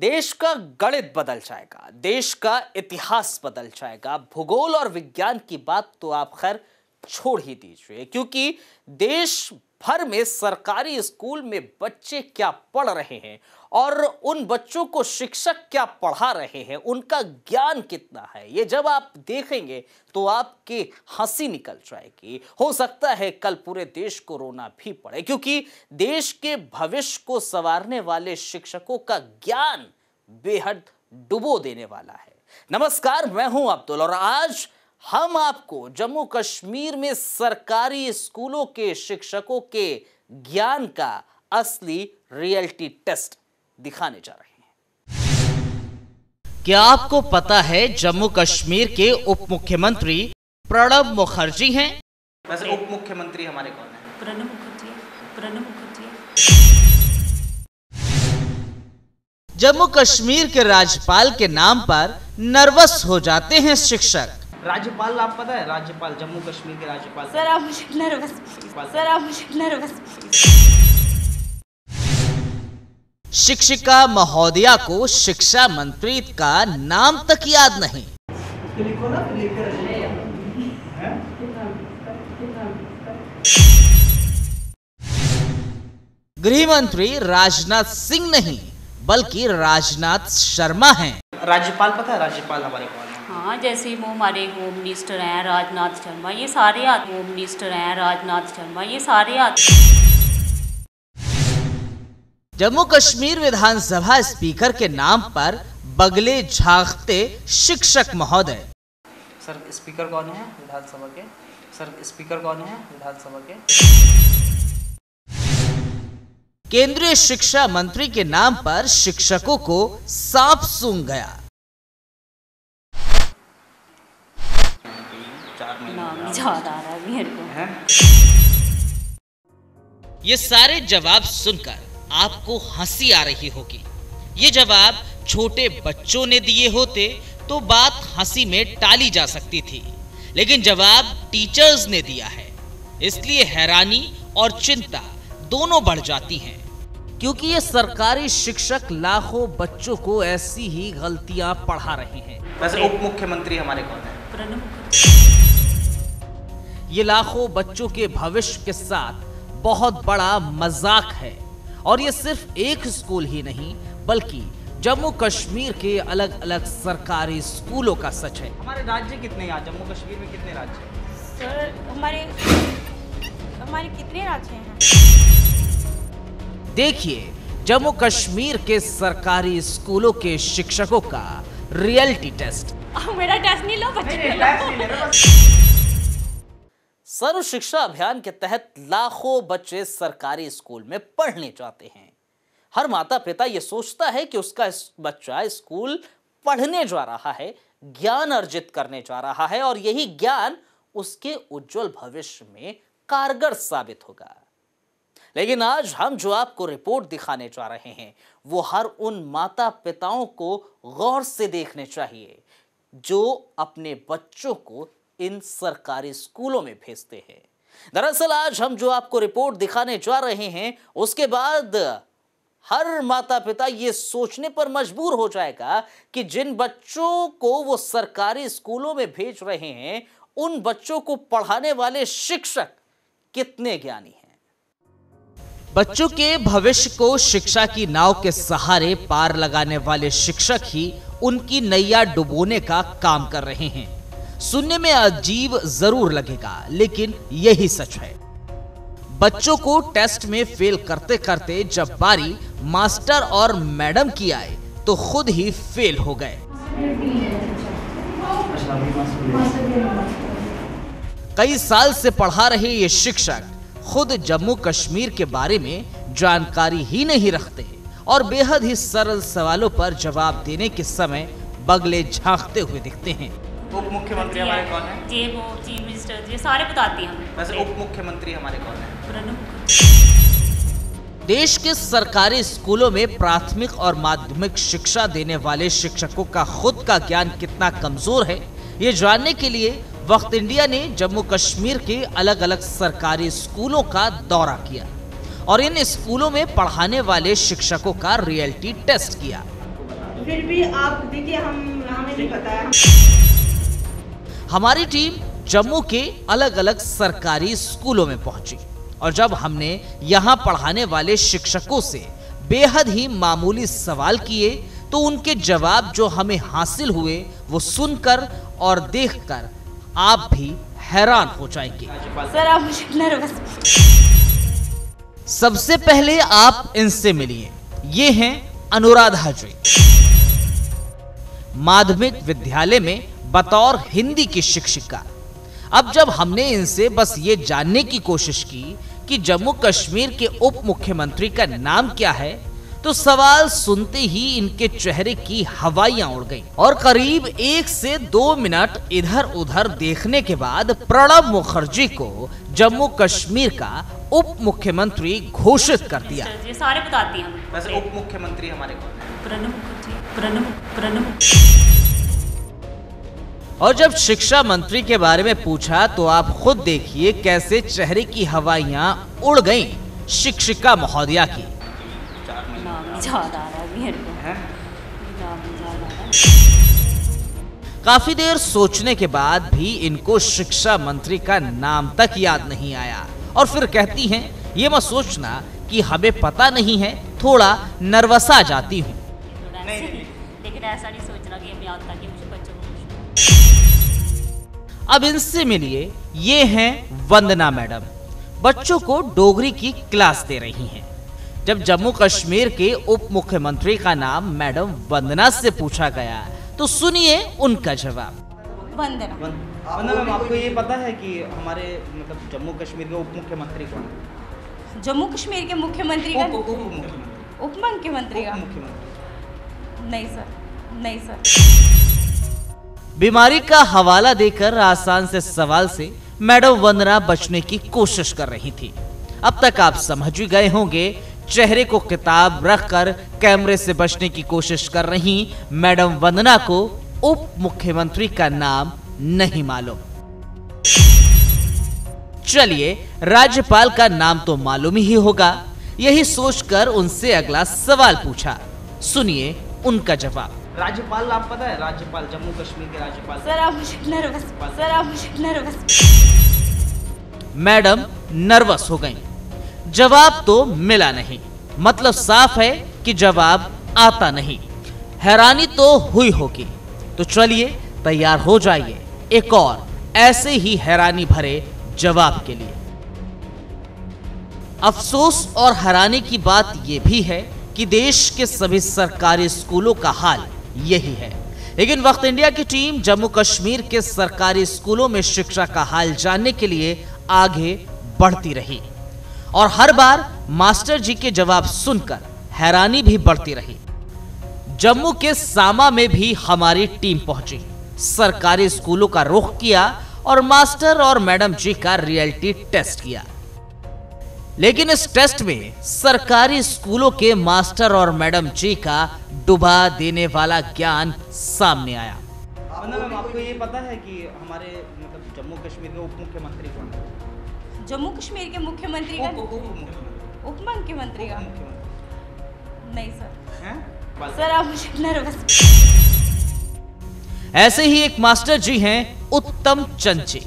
देश का गणित बदल जाएगा, देश का इतिहास बदल जाएगा। भूगोल और विज्ञान की बात तो आप खैर छोड़ ही दीजिए, क्योंकि देश भर में सरकारी स्कूल में बच्चे क्या पढ़ रहे हैं और उन बच्चों को शिक्षक क्या पढ़ा रहे हैं, उनका ज्ञान कितना है, ये जब आप देखेंगे तो आपकी हंसी निकल जाएगी। हो सकता है कल पूरे देश को रोना भी पड़े, क्योंकि देश के भविष्य को संवारने वाले शिक्षकों का ज्ञान बेहद डुबो देने वाला है। नमस्कार, मैं हूं अब्दुल और आज हम आपको जम्मू कश्मीर में सरकारी स्कूलों के शिक्षकों के ज्ञान का असली रियलिटी टेस्ट दिखाने जा रहे हैं। क्या आपको पता है जम्मू कश्मीर के उप मुख्यमंत्री प्रणब मुखर्जी हैं? वैसे उप मुख्यमंत्री हमारे कौन हैं? प्रणब मुखर्जी। जम्मू कश्मीर के राज्यपाल के नाम पर नर्वस हो जाते हैं शिक्षक। राज्यपाल आप पता है? राज्यपाल जम्मू कश्मीर के राज्यपाल। सर आप मुझे नर्वस शिक्षिका महोदया को शिक्षा मंत्री का नाम तक याद नहीं। गृह मंत्री राजनाथ सिंह नहीं बल्कि राजनाथ शर्मा हैं। राज्यपाल पता है? राज्यपाल हमारे कौन है? हाँ, जैसे वो हमारे होम मिनिस्टर हैं राजनाथ शर्मा, ये सारे आते। होम मिनिस्टर हैं राजनाथ शर्मा, ये सारे आते। जम्मू कश्मीर विधानसभा स्पीकर के नाम पर बगले झांकते शिक्षक महोदय। सर स्पीकर कौन है विधानसभा के? सर स्पीकर कौन है विधानसभा के? केंद्रीय शिक्षा मंत्री के नाम पर शिक्षकों को सांप सूंघ गया। नाम याद आ रहा है मेरे को। ये सारे जवाब सुनकर आपको हंसी आ रही होगी। ये जवाब छोटे बच्चों ने दिए होते तो बात हंसी में टाली जा सकती थी, लेकिन जवाब टीचर्स ने दिया है, इसलिए हैरानी और चिंता दोनों बढ़ जाती हैं, क्योंकि ये सरकारी शिक्षक लाखों बच्चों को ऐसी ही गलतियां पढ़ा रहे हैं। वैसे उप मुख्यमंत्री हमारे कौन है? प्रणब मुखर्जी। ये लाखों बच्चों के भविष्य के साथ बहुत बड़ा मजाक है, और ये सिर्फ एक स्कूल ही नहीं बल्कि जम्मू कश्मीर के अलग अलग सरकारी स्कूलों का सच है। हमारे राज्य कितने हैं? जम्मू कश्मीर में कितने राज्य हैं? सर हमारे कितने राज्य हैं? देखिए जम्मू कश्मीर के सरकारी स्कूलों के शिक्षकों का रियलिटी टेस्ट। मेरा टेस्ट नहीं लो, बच्चे सर्व शिक्षा अभियान के तहत लाखों बच्चे सरकारी स्कूल में पढ़ने जाते हैं। हर माता पिता ये सोचता है कि उसका बच्चा स्कूल पढ़ने जा रहा है, ज्ञान अर्जित करने जा रहा है, और यही ज्ञान उसके उज्जवल भविष्य में कारगर साबित होगा। लेकिन आज हम जो आपको रिपोर्ट दिखाने जा रहे हैं वो हर उन माता पिताओं को गौर से देखने चाहिए जो अपने बच्चों को इन सरकारी स्कूलों में भेजते हैं। दरअसल आज हम जो आपको रिपोर्ट दिखाने जा रहे हैं उसके बाद हर माता पिता ये सोचने पर मजबूर हो जाएगा कि जिन बच्चों को वो सरकारी स्कूलों में भेज रहे हैं उन बच्चों को पढ़ाने वाले शिक्षक कितने ज्ञानी हैं। बच्चों के भविष्य को शिक्षा की नाव के सहारे पार लगाने वाले शिक्षक ही उनकी नैया डुबोने का काम कर रहे हैं। सुनने में अजीब जरूर लगेगा, लेकिन यही सच है। बच्चों को टेस्ट में फेल करते करते जब बारी मास्टर और मैडम की आए तो खुद ही फेल हो गए। कई साल से पढ़ा रहे ये शिक्षक खुद जम्मू कश्मीर के बारे में जानकारी ही नहीं रखते और बेहद ही सरल सवालों पर जवाब देने के समय बगले झांकते हुए दिखते हैं। उप मुख्यमंत्री हमारे कौन है? जी वो चीफ मिनिस्टर, ये सारे बताते हैं। वैसे उप मुख्यमंत्री हमारे कौन है? प्रणब मुखर्जी। देश के सरकारी स्कूलों में प्राथमिक और माध्यमिक शिक्षा देने वाले शिक्षकों का खुद का ज्ञान कितना कमजोर है, ये जानने के लिए वक्त इंडिया ने जम्मू कश्मीर के अलग अलग सरकारी स्कूलों का दौरा किया और इन स्कूलों में पढ़ाने वाले शिक्षकों का रियलिटी टेस्ट किया। फिर भी आप देखिए, हमें नहीं पता है। हमारी टीम जम्मू के अलग अलग सरकारी स्कूलों में पहुंची और जब हमने यहाँ पढ़ाने वाले शिक्षकों से बेहद ही मामूली सवाल किए तो उनके जवाब जो हमें हासिल हुए वो सुनकर और देखकर आप भी हैरान हो जाएंगे। सर आप मुझे नर्वस। सबसे पहले आप इनसे मिलिए। ये हैं अनुराधा जी, माध्यमिक विद्यालय में बतौर हिंदी की शिक्षिका। अब जब हमने इनसे बस ये जानने की कोशिश की कि जम्मू कश्मीर के उप मुख्यमंत्री का नाम क्या है तो सवाल सुनते ही इनके चेहरे की हवाइयां उड़ गईं और करीब 1 से 2 मिनट इधर उधर देखने के बाद प्रणब मुखर्जी को जम्मू कश्मीर का उप मुख्यमंत्री घोषित कर दिया। ये सारे बताती हैं हम। वैसे उप मुख्यमंत्री हमारे कौन है? प्रणब मुखर्जी, प्रणब। और जब शिक्षा मंत्री के बारे में पूछा तो आप खुद देखिए कैसे चेहरे की हवाइयां उड़ गईं शिक्षिका महोदया की। नाम नहीं याद आ रहा मेरे को। हैं? नाम नहीं याद आ रहा। काफी देर सोचने के बाद भी इनको शिक्षा मंत्री का नाम तक याद नहीं आया और फिर कहती हैं ये मत सोचना कि हमें पता नहीं है, थोड़ा नर्वस आ जाती हूँ। लेकिन ऐसा नहीं सोचना कि हमें याद था कि मुझे बच्चों को अब इनसे मिलिए। ये हैं वंदना मैडम, बच्चों को डोगरी की क्लास दे रही हैं। जब जम्मू कश्मीर के उप मुख्यमंत्री का नाम मैडम वंदना से पूछा गया तो सुनिए उनका जवाब। वंदना। वंदना मैम, आपको ये पता है कि हमारे मतलब जम्मू कश्मीर के उप मुख्यमंत्री कौन है? जम्मू कश्मीर के मुख्यमंत्री का उप मुख्यमंत्री। उप मुख्यमंत्री का मुख्यमंत्री। नहीं सर, नहीं सर। बीमारी का हवाला देकर आसान से सवाल से मैडम वंदना बचने की कोशिश कर रही थी। अब तक आप समझ ही गए होंगे, चेहरे को किताब रखकर कैमरे से बचने की कोशिश कर रही मैडम वंदना को उप मुख्यमंत्री का नाम नहीं मालूम। चलिए, राज्यपाल का नाम तो मालूम ही होगा। यही सोचकर उनसे अगला सवाल पूछा। सुनिए उनका जवाब। राज्यपाल आप पता है? राज्यपाल जम्मू कश्मीर के राज्यपाल। सर आप मुझे नर्वस। सर आप मुझे नर्वस। मैडम नर्वस हो गईं। जवाब तो मिला नहीं, मतलब साफ है कि जवाब आता नहीं। हैरानी तो हुई होगी, तो चलिए तैयार हो जाइए एक और ऐसे ही हैरानी भरे जवाब के लिए। अफसोस और हैरानी की बात यह भी है कि देश के सभी सरकारी स्कूलों का हाल यही है, लेकिन वक्त इंडिया की टीम जम्मू कश्मीर के सरकारी स्कूलों में शिक्षा का हाल जानने के लिए आगे बढ़ती रही और हर बार मास्टर जी के जवाब सुनकर हैरानी भी बढ़ती रही। जम्मू के सामा में भी हमारी टीम पहुंची, सरकारी स्कूलों का रुख किया और मास्टर और मैडम जी का रियलिटी टेस्ट किया। लेकिन इस टेस्ट में सरकारी स्कूलों के मास्टर और मैडम जी का डुबा देने वाला ज्ञान सामने आया। वंदना मैम, आपको ये पता है कि हमारे मतलब जम्मू कश्मीर के उप मुख्यमंत्री कौन है? जम्मू कश्मीर के मुख्यमंत्री का उप मुख्यमंत्री। उप मुख्यमंत्री का मुख्यमंत्री। नहीं सर। हैं? सर आप मुझे नर्वस। ऐसे ही एक मास्टर जी हैं उत्तम चंद जी।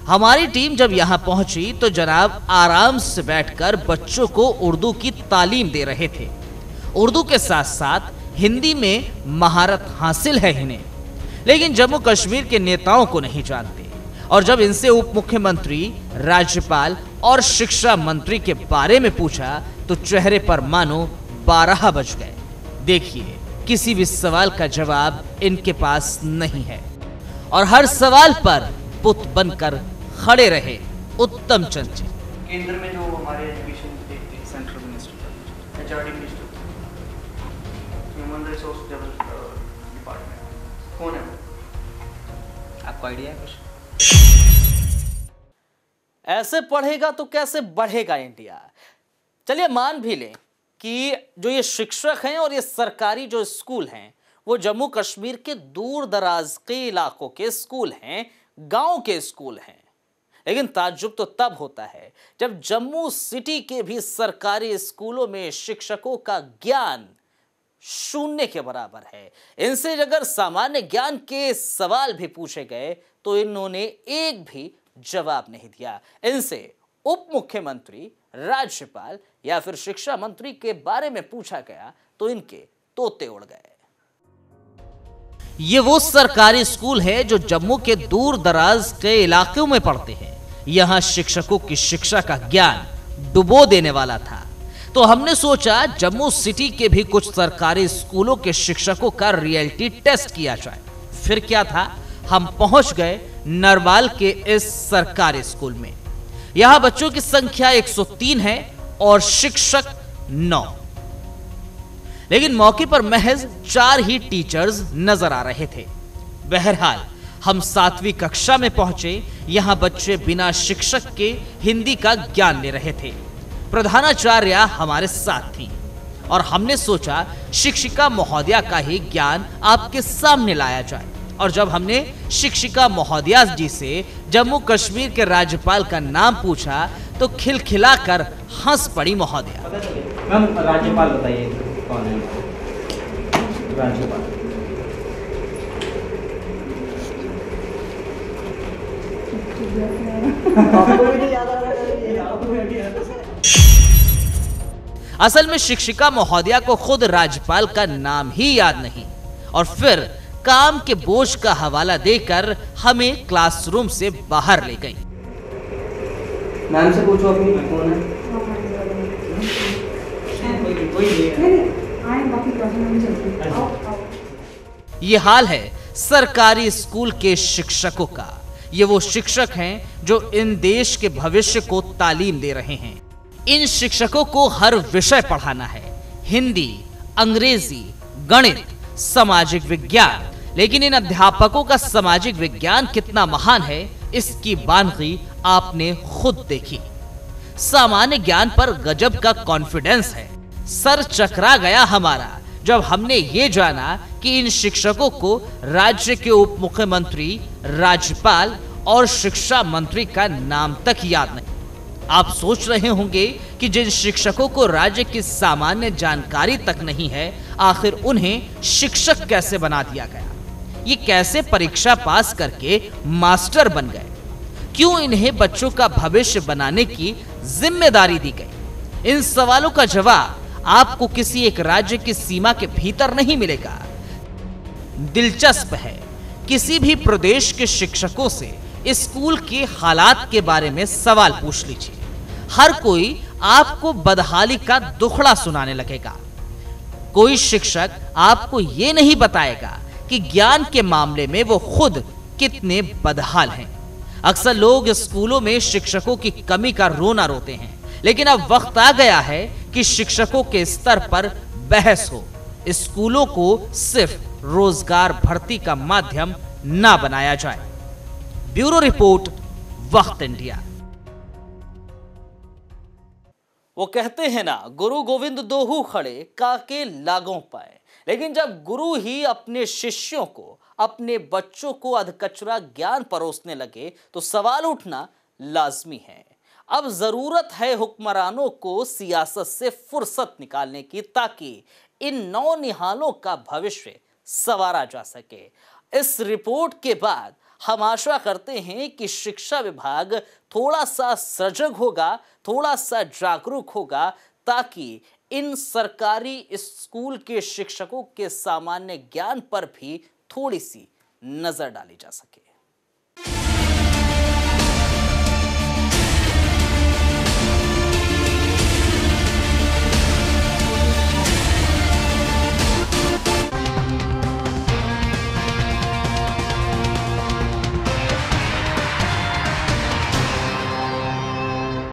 हमारी टीम जब यहां पहुंची तो जनाब आराम से बैठकर बच्चों को उर्दू की तालीम दे रहे थे। उर्दू के साथ साथ हिंदी में महारत हासिल है इन्हें, लेकिन जम्मू कश्मीर के नेताओं को नहीं जानते। और जब इनसे उप मुख्यमंत्री, राज्यपाल और शिक्षा मंत्री के बारे में पूछा तो चेहरे पर मानो 12 बज गए। देखिए, किसी भी सवाल का जवाब इनके पास नहीं है और हर सवाल पर बुत बनकर खड़े रहे उत्तम चंद जी। केंद्र में जो हमारे एजुकेशन देखते हैं, central minister, HRD minister, human resource department, कौन है वो? आपको आइडिया है कुछ? ऐसे पढ़ेगा तो कैसे बढ़ेगा इंडिया। चलिए मान भी लें कि जो ये शिक्षक हैं और ये सरकारी जो स्कूल हैं वो जम्मू कश्मीर के दूर दराज के इलाकों के स्कूल हैं, गांव के स्कूल हैं, लेकिन ताज्जुब तो तब होता है जब जम्मू सिटी के भी सरकारी स्कूलों में शिक्षकों का ज्ञान शून्य के बराबर है। इनसे अगर सामान्य ज्ञान के सवाल भी पूछे गए तो इन्होंने एक भी जवाब नहीं दिया। इनसे उप मुख्यमंत्री, राज्यपाल या फिर शिक्षा मंत्री के बारे में पूछा गया तो इनके तोते उड़ गए। ये वो सरकारी स्कूल है जो जम्मू के दूर दराज के इलाकों में पढ़ते हैं। यहां शिक्षकों की शिक्षा का ज्ञान डुबो देने वाला था, तो हमने सोचा जम्मू सिटी के भी कुछ सरकारी स्कूलों के शिक्षकों का रियलिटी टेस्ट किया जाए। फिर क्या था, हम पहुंच गए नरवाल के इस सरकारी स्कूल में। यहां बच्चों की संख्या 103 है और शिक्षक 9, लेकिन मौके पर महज 4 ही टीचर्स नजर आ रहे थे। बहरहाल हम 7वीं कक्षा में पहुंचे। यहां बच्चे बिना शिक्षक के हिंदी का ज्ञान ले रहे थे। प्रधानाचार्य हमारे साथ थी और हमने सोचा शिक्षिका महोदया का ही ज्ञान आपके सामने लाया जाए। और जब हमने शिक्षिका महोदया जी से जम्मू कश्मीर के राज्यपाल का नाम पूछा तो खिलखिलाकर हंस पड़ी महोदया। मैम, राज्यपाल बताइए कौन है? राज्यपाल असल में शिक्षिका महोदया को खुद राज्यपाल का नाम ही याद नहीं और फिर काम के बोझ का हवाला देकर हमें क्लासरूम से बाहर ले गई। मैम से पूछो अपनी कौन है? ये हाल है सरकारी स्कूल के शिक्षकों का। ये वो शिक्षक हैं जो इन देश के भविष्य को तालीम दे रहे हैं। इन शिक्षकों को हर विषय पढ़ाना है, हिंदी, अंग्रेजी, गणित, सामाजिक विज्ञान। लेकिन इन अध्यापकों का सामाजिक विज्ञान कितना महान है इसकी बानगी आपने खुद देखी। सामान्य ज्ञान पर गजब का कॉन्फिडेंस है। सर चकरा गया हमारा जब हमने ये जाना कि इन शिक्षकों को राज्य के उप मुख्यमंत्री, राज्यपाल और शिक्षा मंत्री का नाम तक याद नहीं। आप सोच रहे होंगे कि जिन शिक्षकों को राज्य की सामान्य जानकारी तक नहीं है, आखिर उन्हें शिक्षक कैसे बना दिया गया? ये कैसे परीक्षा पास करके मास्टर बन गए? क्यों इन्हें बच्चों का भविष्य बनाने की जिम्मेदारी दी गई? इन सवालों का जवाब आपको किसी एक राज्य की सीमा के भीतर नहीं मिलेगा। दिलचस्प है, किसी भी प्रदेश के शिक्षकों से स्कूल के हालात के बारे में सवाल पूछ लीजिए, हर कोई आपको बदहाली का दुखड़ा सुनाने लगेगा। कोई शिक्षक आपको यह नहीं बताएगा कि ज्ञान के मामले में वो खुद कितने बदहाल हैं। अक्सर लोग स्कूलों में शिक्षकों की कमी का रोना रोते हैं, लेकिन अब वक्त आ गया है कि शिक्षकों के स्तर पर बहस हो। स्कूलों को सिर्फ रोजगार भर्ती का माध्यम ना बनाया जाए। ब्यूरो रिपोर्ट, वक्त इंडिया। वो कहते हैं ना, गुरु गोविंद दोहू खड़े काके लागों पाए। लेकिन जब गुरु ही अपने शिष्यों को, अपने बच्चों को अधकचरा ज्ञान परोसने लगे तो सवाल उठना लाजमी है। अब जरूरत है हुक्मरानों को सियासत से फुर्सत निकालने की, ताकि इन नौनिहालों का भविष्य संवारा जा सके। इस रिपोर्ट के बाद हम आशा करते हैं कि शिक्षा विभाग थोड़ा सा सजग होगा, थोड़ा सा जागरूक होगा, ताकि इन सरकारी स्कूल के शिक्षकों के सामान्य ज्ञान पर भी थोड़ी सी नजर डाली जा सके।